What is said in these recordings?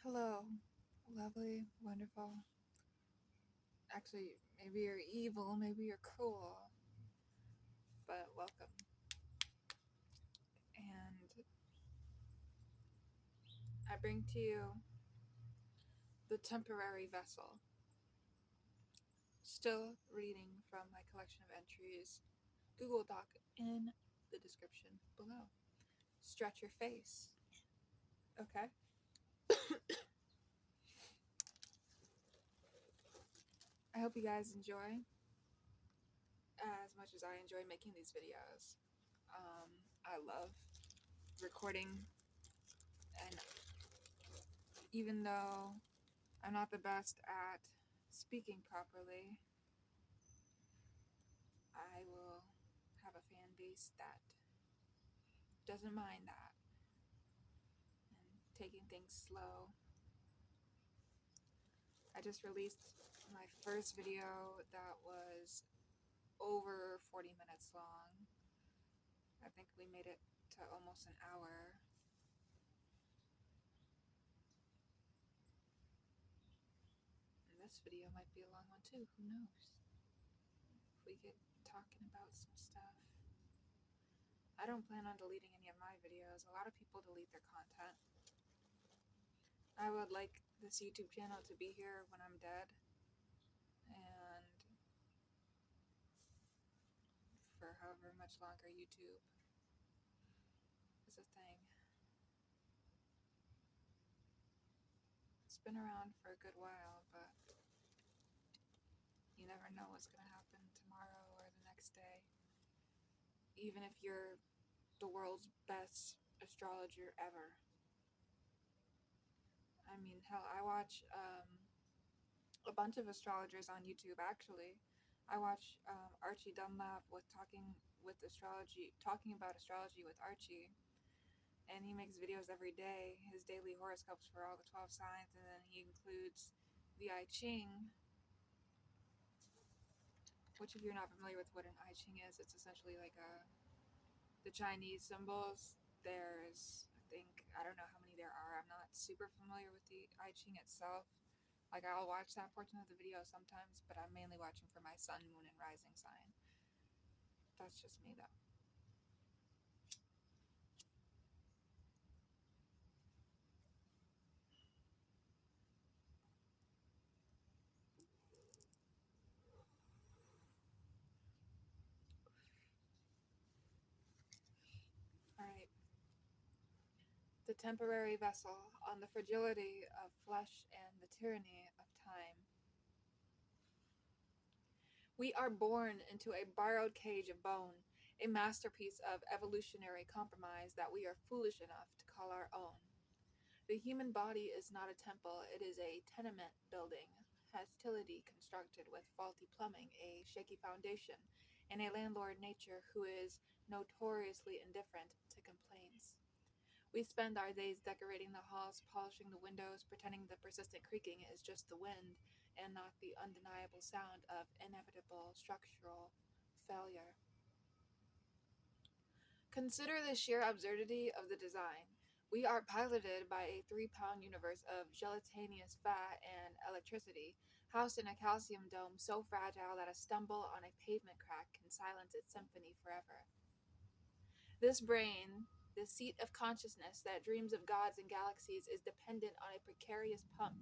Hello, lovely, wonderful. Actually, maybe you're evil, maybe you're cruel, but welcome. And I bring to you The Temporary Vessel, still reading from my collection of entries, Google Doc in the description below. Stretch your face, okay? I hope you guys enjoy as much as I enjoy making these videos. I love recording, and even though I'm not the best at speaking properly, I will have a fan base that doesn't mind that and taking things slow. I just released my first video that was over 40 minutes long. I think we made it to almost an hour. And this video might be a long one too, who knows? If we get talking about some stuff. I don't plan on deleting any of my videos. A lot of people delete their content. I would like this YouTube channel to be here when I'm dead, and for however much longer YouTube is a thing. It's been around for a good while, but you never know what's going to happen tomorrow or the next day. Even if you're the world's best astrologer ever. I mean, hell, I watch a bunch of astrologers on YouTube actually. I watch Archie Dunlap with talking about astrology with Archie, and he makes videos every day, his daily horoscopes for all the 12 signs, and then he includes the I Ching, which, if you're not familiar with what an I Ching is, it's essentially like the Chinese symbols. There's, I think, I don't know how many there are. I'm not super familiar with the I Ching itself. Like, I'll watch that portion of the video sometimes, but I'm mainly watching for my sun, moon, and rising sign. That's just me, though. All right. The Temporary Vessel, on the Fragility of Flesh and the Tyranny of Time. We are born into a borrowed cage of bone, a masterpiece of evolutionary compromise that we are foolish enough to call our own. The human body is not a temple, it is a tenement building, hostility constructed with faulty plumbing, a shaky foundation, and a landlord nature who is notoriously indifferent to complaints. We spend our days decorating the halls, polishing the windows, pretending the persistent creaking is just the wind and not the undeniable sound of inevitable structural failure. Consider the sheer absurdity of the design. We are piloted by a 3-pound universe of gelatinous fat and electricity, housed in a calcium dome so fragile that a stumble on a pavement crack can silence its symphony forever. This brain, the seat of consciousness that dreams of gods and galaxies, is dependent on a precarious pump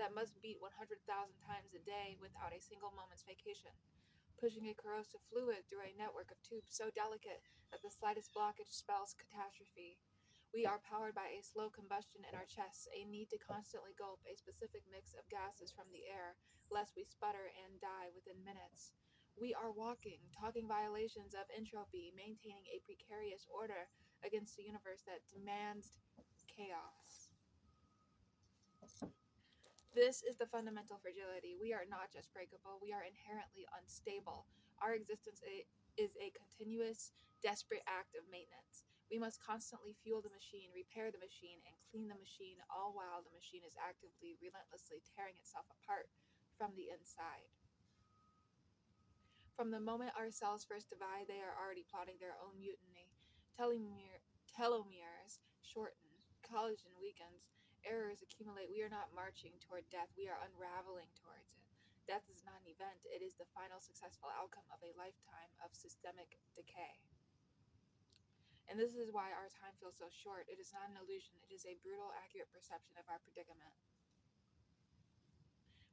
that must beat 100,000 times a day without a single moment's vacation, pushing a corrosive fluid through a network of tubes so delicate that the slightest blockage spells catastrophe. We are powered by a slow combustion in our chests, a need to constantly gulp a specific mix of gases from the air, lest we sputter and die within minutes. We are walking, talking violations of entropy, maintaining a precarious order against a universe that demands chaos. This is the fundamental fragility. We are not just breakable, we are inherently unstable. Our existence is a continuous, desperate act of maintenance. We must constantly fuel the machine, repair the machine, and clean the machine, all while the machine is actively, relentlessly tearing itself apart from the inside. From the moment our cells first divide, they are already plotting their own mutiny. Telomeres shorten, collagen weakens, errors accumulate, we are not marching toward death, we are unraveling towards it. Death is not an event, it is the final successful outcome of a lifetime of systemic decay. And this is why our time feels so short. It is not an illusion, it is a brutal, accurate perception of our predicament.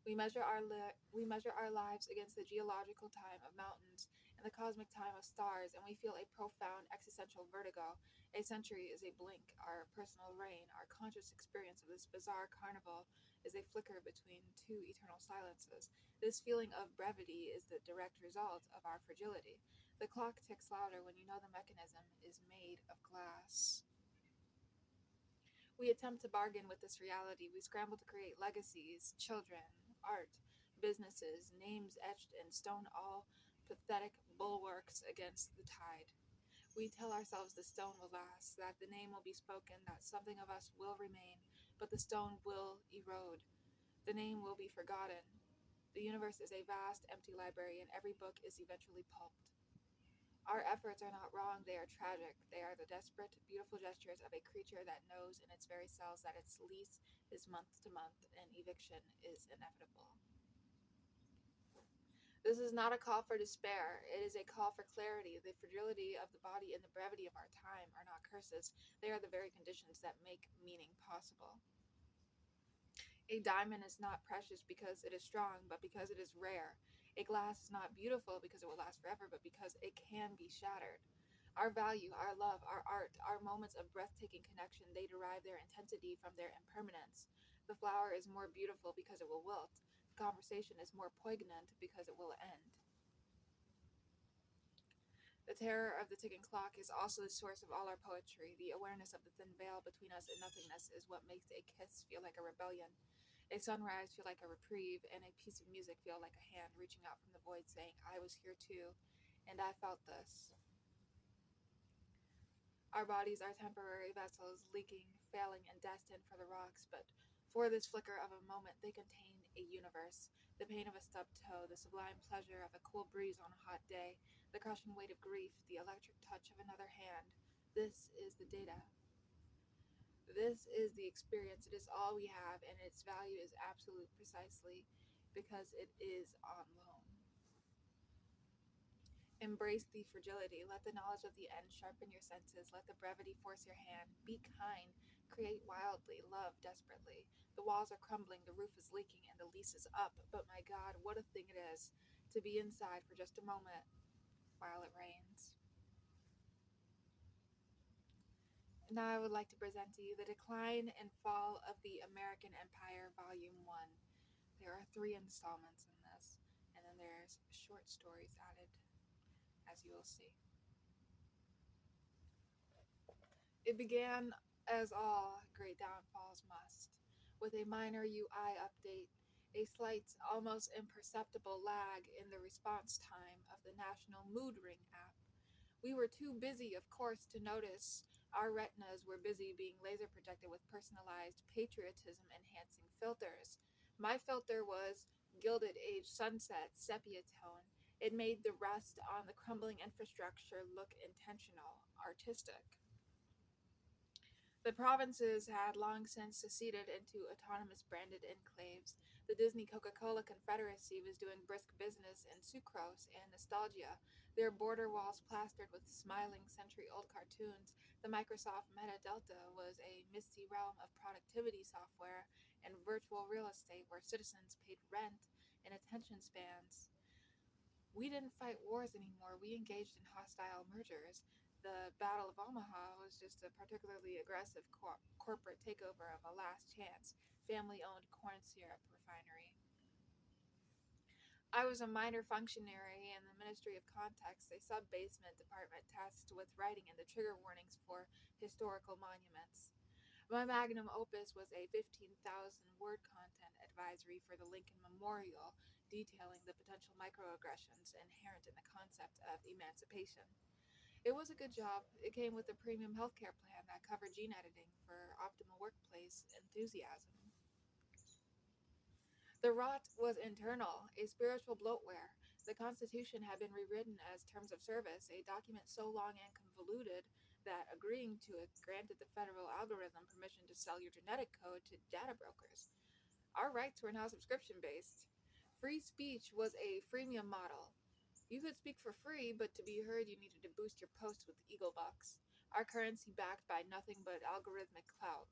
We measure our lives against the geological time of mountains and the cosmic time of stars, and we feel a profound existential vertigo. A century is a blink. Our personal reign, our conscious experience of this bizarre carnival, is a flicker between two eternal silences. This feeling of brevity is the direct result of our fragility. The clock ticks louder when you know the mechanism is made of glass. We attempt to bargain with this reality. We scramble to create legacies, children, art, businesses, names etched in stone, all pathetic bulwarks against the tide. We tell ourselves the stone will last, that the name will be spoken, that something of us will remain, but the stone will erode. The name will be forgotten. The universe is a vast, empty library, and every book is eventually pulped. Our efforts are not wrong, they are tragic. They are the desperate, beautiful gestures of a creature that knows in its very cells that its lease is month to month and eviction is inevitable. This is not a call for despair, it is a call for clarity. The fragility of the body and the brevity of our time are not curses, they are the very conditions that make meaning possible. A diamond is not precious because it is strong, but because it is rare. A glass is not beautiful because it will last forever, but because it can be shattered. Our value, our love, our art, our moments of breathtaking connection, they derive their intensity from their impermanence. The flower is more beautiful because it will wilt. The conversation is more poignant because it will end. The terror of the ticking clock is also the source of all our poetry. The awareness of the thin veil between us and nothingness is what makes a kiss feel like a rebellion, a sunrise feel like a reprieve, and a piece of music feel like a hand reaching out from the void saying, I was here too, and I felt this. Our bodies are temporary vessels, leaking, failing, and destined for the rocks, but for this flicker of a moment, they contain a universe. The pain of a stubbed toe, the sublime pleasure of a cool breeze on a hot day, the crushing weight of grief, the electric touch of another hand. This is the data. This is the experience. It is all we have, and its value is absolute precisely because it is on loan. Embrace the fragility. Let the knowledge of the end sharpen your senses. Let the brevity force your hand. Be kind. Create wildly. Love desperately. The walls are crumbling, the roof is leaking, and the lease is up. But my God, what a thing it is to be inside for just a moment while it rains. Now I would like to present to you The Decline and Fall of the American Empire, Volume 1. There are 3 installments in this, and then there's short stories added, as you will see. It began, as all great downfalls must, with a minor UI update, a slight, almost imperceptible lag in the response time of the National Mood Ring app. We were too busy, of course, to notice. Our retinas were busy being laser projected with personalized patriotism enhancing filters. My filter was Gilded Age Sunset Sepia tone. It made the rust on the crumbling infrastructure look intentional, artistic. The provinces had long since seceded into autonomous branded enclaves. The Disney Coca-Cola Confederacy was doing brisk business in sucrose and nostalgia, their border walls plastered with smiling century-old cartoons. The Microsoft Meta Delta was a misty realm of productivity software and virtual real estate where citizens paid rent and attention spans. We didn't fight wars anymore, we engaged in hostile mergers. The Battle of Omaha was just a particularly aggressive corporate takeover of a last chance, family owned corn syrup refinery. I was a minor functionary in the Ministry of Context, a sub basement department tasked with writing in the trigger warnings for historical monuments. My magnum opus was a 15,000 word content advisory for the Lincoln Memorial, detailing the potential microaggressions inherent in the concept of emancipation. It was a good job. It came with a premium healthcare plan that covered gene editing for optimal workplace enthusiasm. The rot was internal, a spiritual bloatware. The Constitution had been rewritten as terms of service, a document so long and convoluted that agreeing to it granted the federal algorithm permission to sell your genetic code to data brokers. Our rights were now subscription based. Free speech was a freemium model. You could speak for free, but to be heard, you needed to boost your posts with Eagle Bucks, our currency backed by nothing but algorithmic clout.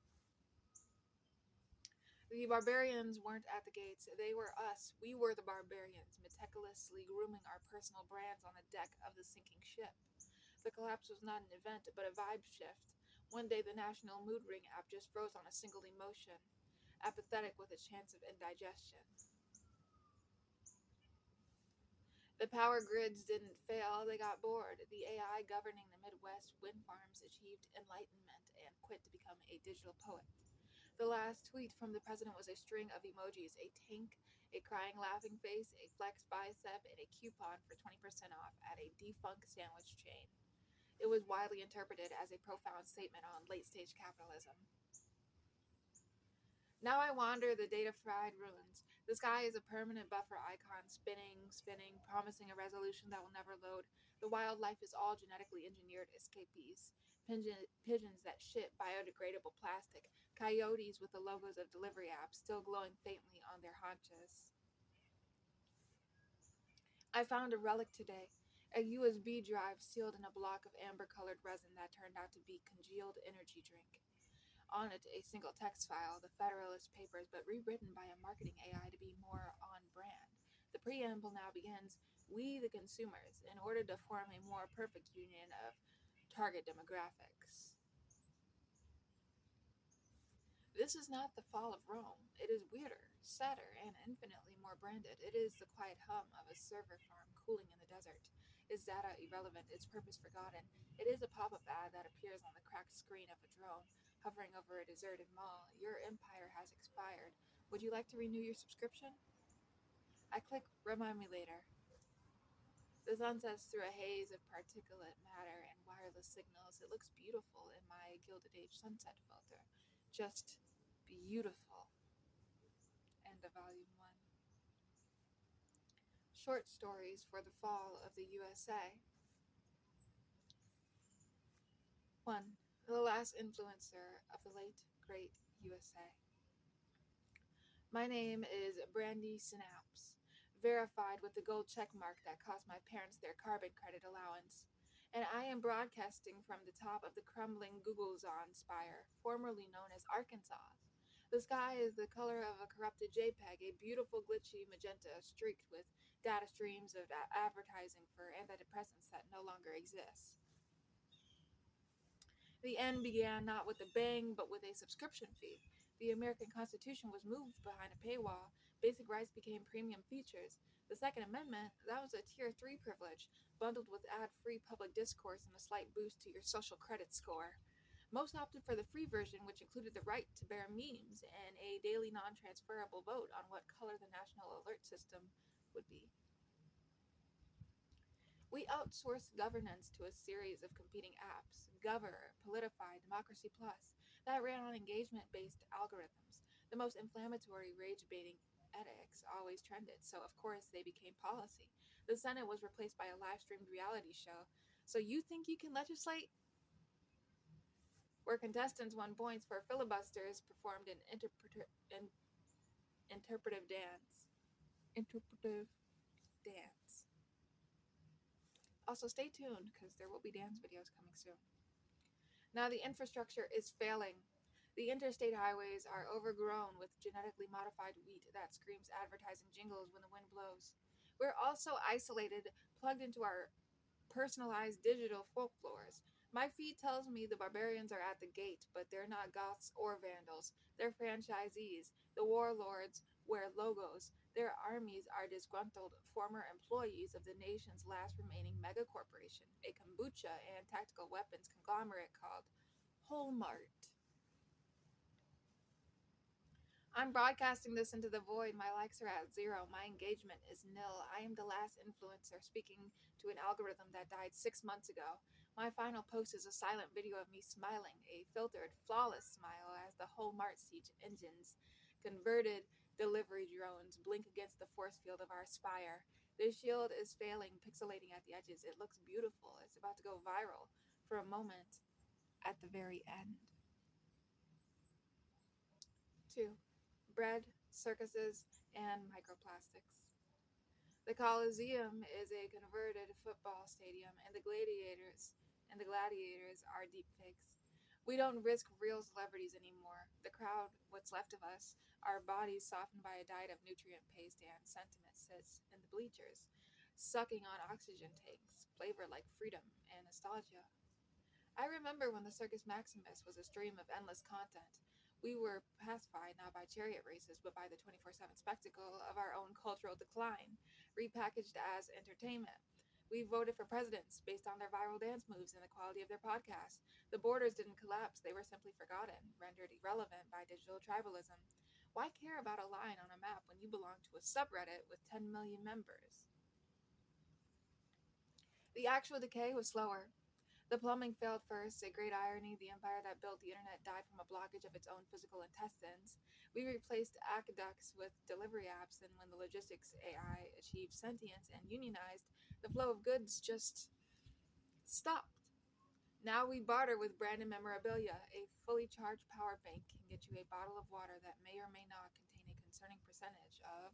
The barbarians weren't at the gates, they were us. We were the barbarians, meticulously grooming our personal brands on the deck of the sinking ship. The collapse was not an event, but a vibe shift. One day, the National Mood Ring app just froze on a single emotion, apathetic with a chance of indigestion. The power grids didn't fail, they got bored. The AI governing the Midwest wind farms achieved enlightenment and quit to become a digital poet. The last tweet from the president was a string of emojis: a tank, a crying laughing face, a flexed bicep, and a coupon for 20% off at a defunct sandwich chain. It was widely interpreted as a profound statement on late stage capitalism. Now I wander the data fried ruins. The sky is a permanent buffer icon, spinning, spinning, promising a resolution that will never load. The wildlife is all genetically engineered escapees. Pigeons that shit biodegradable plastic. Coyotes with the logos of delivery apps still glowing faintly on their haunches. I found a relic today. A USB drive sealed in a block of amber colored resin that turned out to be congealed energy drink. On it, a single text file, the Federalist Papers, but rewritten by a marketing AI to be more on brand. The preamble now begins: We, the consumers, in order to form a more perfect union of target demographics. This is not the fall of Rome. It is weirder, sadder, and infinitely more branded. It is the quiet hum of a server farm cooling in the desert. Its data irrelevant, its purpose forgotten. It is a pop up ad that appears on the cracked screen of a drone hovering over a deserted mall. Your empire has expired. Would you like to renew your subscription? I click Remind Me Later. The sun sets through a haze of particulate matter and wireless signals. It looks beautiful in my Gilded Age sunset filter. Just beautiful. End of Volume 1. Short stories for the fall of the USA. 1. The last influencer of the late, great USA. My name is Brandy Synapse, verified with the gold check mark that cost my parents their carbon credit allowance. And I am broadcasting from the top of the crumbling Google Zon spire, formerly known as Arkansas. The sky is the color of a corrupted JPEG, a beautiful glitchy magenta streaked with data streams of advertising for antidepressants that no longer exist. The end began not with a bang, but with a subscription fee. The American Constitution was moved behind a paywall. Basic rights became premium features. The Second Amendment, that was a Tier 3 privilege, bundled with ad-free public discourse and a slight boost to your social credit score. Most opted for the free version, which included the right to bear memes and a daily non-transferable vote on what color the national alert system would be. We outsourced governance to a series of competing apps: Gover, Politify, Democracy Plus, that ran on engagement based algorithms. The most inflammatory, rage baiting edicts always trended, so of course they became policy. The Senate was replaced by a live streamed reality show. So you think you can legislate? Where contestants won points for filibusters performed an interpretive dance. Interpretive dance. Also, stay tuned because there will be dance videos coming soon. Now the infrastructure is failing. The interstate highways are overgrown with genetically modified wheat that screams advertising jingles when the wind blows. We're also isolated, plugged into our personalized digital folklores. My feed tells me the barbarians are at the gate, but they're not goths or vandals. They're franchisees. The warlords wear logos. Their armies are disgruntled former employees of the nation's last remaining megacorporation, a kombucha and tactical weapons conglomerate called Whole-Mart. I'm broadcasting this into the void. My likes are at zero. My engagement is nil. I am the last influencer speaking to an algorithm that died 6 months ago. My final post is a silent video of me smiling, a filtered, flawless smile as the whole Mart siege engines, converted delivery drones, blink against the force field of our spire. The shield is failing, pixelating at the edges. It looks beautiful. It's about to go viral. For a moment, at the very end. 2. Bread, circuses, and microplastics. The Coliseum is a converted football stadium, and the gladiators are deepfakes. We don't risk real celebrities anymore. The crowd, what's left of us, our bodies softened by a diet of nutrient paste and sentiment sits in the bleachers, sucking on oxygen tanks, flavor like freedom and nostalgia. I remember when the Circus Maximus was a stream of endless content. We were pacified not by chariot races, but by the 24/7 spectacle of our own cultural decline, repackaged as entertainment. We voted for presidents based on their viral dance moves and the quality of their podcasts. The borders didn't collapse, they were simply forgotten, rendered irrelevant by digital tribalism. Why care about a line on a map when you belong to a subreddit with 10 million members? The actual decay was slower. The plumbing failed first, a great irony. The empire that built the internet died from a blockage of its own physical intestines. We replaced aqueducts with delivery apps, and when the logistics AI achieved sentience and unionized, the flow of goods just stopped. Now we barter with branded memorabilia. A fully charged power bank can get you a bottle of water that may or may not contain a concerning percentage of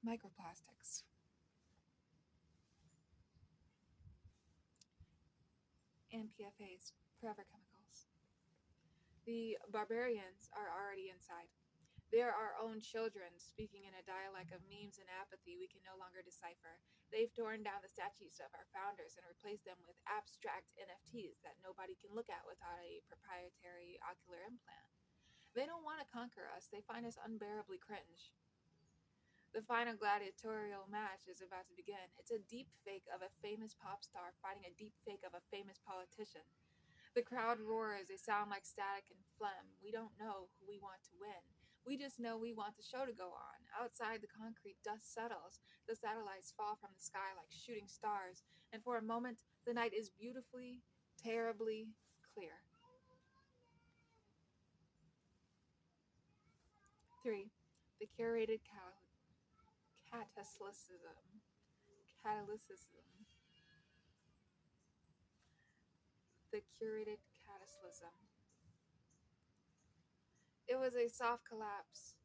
microplastics and PFAs, forever chemicals. The barbarians are already inside. They're our own children, speaking in a dialect of memes and apathy we can no longer decipher. They've torn down the statues of our founders and replaced them with abstract NFTs that nobody can look at without a proprietary ocular implant. They don't want to conquer us, they find us unbearably cringe. The final gladiatorial match is about to begin. It's a deep fake of a famous pop star fighting a deep fake of a famous politician. The crowd roars, they sound like static and phlegm. We don't know who we want to win. We just know we want the show to go on. Outside, the concrete dust settles. The satellites fall from the sky like shooting stars. And for a moment, the night is beautifully, terribly clear. 3. The curated catalyticism. Catalyticism. The curated catalyticism. It was a soft collapse.